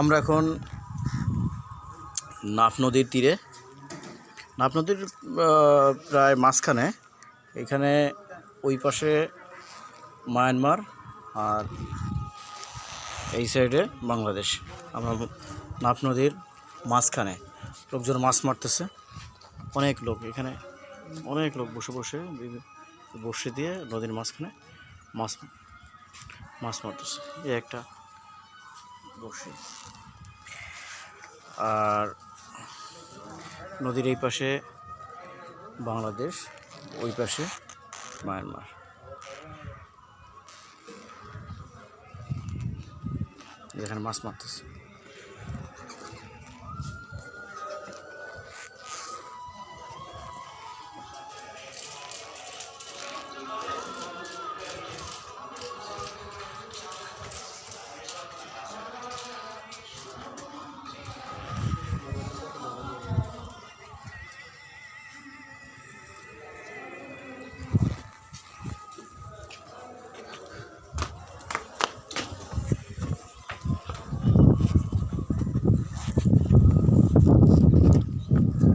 আমরা এখন নাফ নদীর তীরে, নাফ নদীর প্রায় মাঝখানে। এখানে ওই পাশে মায়ানমার আর এই সাইডে বাংলাদেশ। আমরা নাফ নদীর মাঝখানে, লোকজন মাছ মারতেছে, অনেক লোক এখানে, অনেক লোক বসে বসে বসে দিয়ে নদীর মাঝখানে মাছ মারতেছে। এই একটা বসে, আর নদীর এই পাশে বাংলাদেশ, ওই পাশে মায়ানমার। যেখানে মাছ মারতেছে।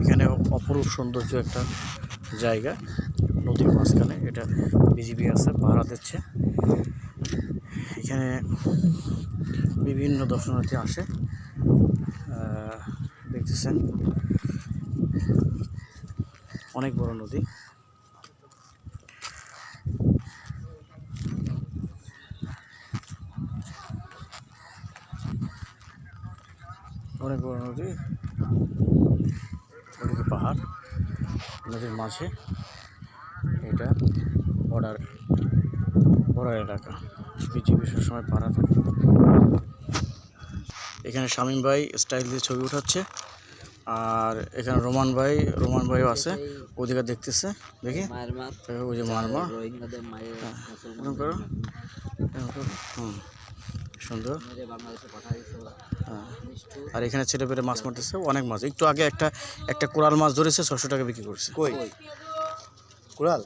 এখানে অপরূপ সৌন্দর্য একটা জায়গা, নদীর মাঝখানে। এটা বিজিবি আছে, পাহারা দিচ্ছে। এখানে বিভিন্ন দর্শনার্থী আসে, দেখতেছেন অনেক বড় নদী। অনেক বড় নদী, ওদিকে পাহাড়, নদীর মাঝে। এটা বর্ডার এলাকা, বিজিবি সবসময় পাহারা থাকে। এখানে শামীম ভাই স্টাইল দিয়ে ছবি উঠাচ্ছে, আর এখানে রোমান ভাইও আছে, ওদিকে দেখতেছে। দেখি ওই যে মায়ানমার, সুন্দর। আর এখানে ছেলে পেলে মাছ মারতেছে, অনেক মাছ। একটু আগে একটা কোরাল মাছ ধরেছে, 600 টাকা বিক্রি করছে। কই কোরাল?